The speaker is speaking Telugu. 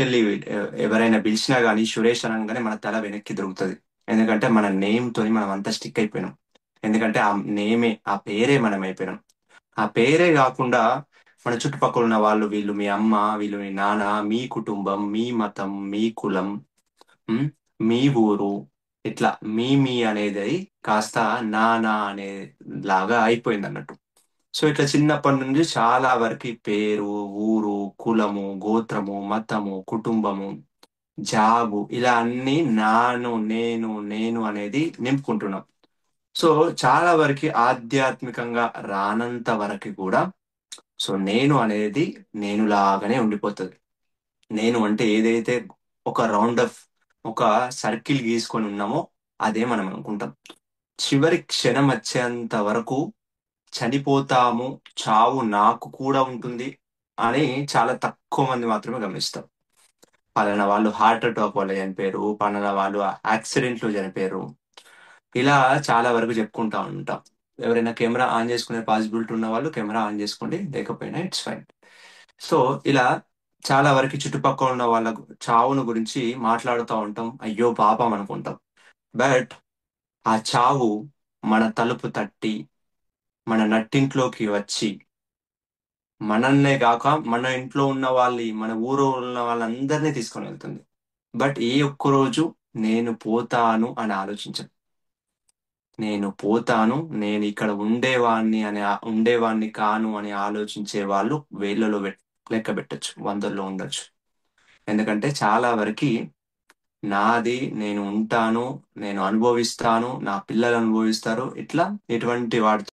వెళ్ళి ఎవరైనా పిలిచినా గానీ సురేష్ అనగానే మన తల వెనక్కి దొరుకుతుంది. ఎందుకంటే మన నేమ్ తోని మనం అంతా స్టిక్ అయిపోయినాం. ఎందుకంటే ఆ నేమే, ఆ పేరే మనం అయిపోయినాం. ఆ పేరే కాకుండా మన చుట్టుపక్కల ఉన్న వాళ్ళు, వీళ్ళు మీ అమ్మ, వీళ్ళు మీ నాన్న, మీ కుటుంబం, మీ మతం, మీ కులం, ఉమ్, మీ ఊరు, ఇట్లా మీ అనేది కాస్త నా అనే లాగా అయిపోయింది అన్నట్టు. సో ఇట్లా చిన్నప్పటి నుంచి చాలా వరకు ఈ పేరు, ఊరు, కులము, గోత్రము, మతము, కుటుంబము, జాబు ఇలా అన్ని నేను అనేది నింపుకుంటున్నాం. సో చాలా వరకు ఆధ్యాత్మికంగా రానంత వరకు కూడా సో నేను అనేది నేను లాగానే ఉండిపోతుంది. నేను అంటే ఏదైతే ఒక రౌండ్ ఆఫ్ ఒక సర్కిల్ గీసుకొని ఉన్నామో అదే మనం అనుకుంటాం. చివరి క్షణం వచ్చేంత వరకు చనిపోతాము, చావు నాకు కూడా ఉంటుంది అని చాలా తక్కువ మంది మాత్రమే గమనిస్తారు. పలానా వాళ్ళు హార్ట్ అటాక్ వల్ల చనిపోయారు, పలానా వాళ్ళు యాక్సిడెంట్ లో చనిపోయారు, ఇలా చాలా వరకు చెప్పుకుంటా ఉంటాం. ఎవరైనా కెమెరా ఆన్ చేసుకునే పాసిబిలిటీ ఉన్న వాళ్ళు కెమెరా ఆన్ చేసుకోండి, లేకపోయినా ఇట్స్ ఫైన్. సో ఇలా చాలా వరకు చుట్టుపక్కల ఉన్న వాళ్ళ చావును గురించి మాట్లాడుతూ ఉంటాం, అయ్యో పాపం అనుకుంటాం. బట్ ఆ చావు మన తలుపు తట్టి మన నట్టింట్లోకి వచ్చి మనల్నే కాక మన ఇంట్లో ఉన్న వాళ్ళని, మన ఊరు ఉన్న వాళ్ళందరినీ తీసుకొని వెళ్తుంది. బట్ ఏ ఒక్క రోజు నేను పోతాను అని ఆలోచించం. నేను పోతాను, నేను ఇక్కడ ఉండేవాణ్ణి కాను అని ఆలోచించే వాళ్ళు వేళ్ళలో లెక్క పెట్టచ్చు, వందల్లో ఉండొచ్చు. ఎందుకంటే చాలా వరకు నాది, నేను ఉంటాను, నేను అనుభవిస్తాను, నా పిల్లలు అనుభవిస్తారు, ఇట్లా ఎటువంటి వాటితో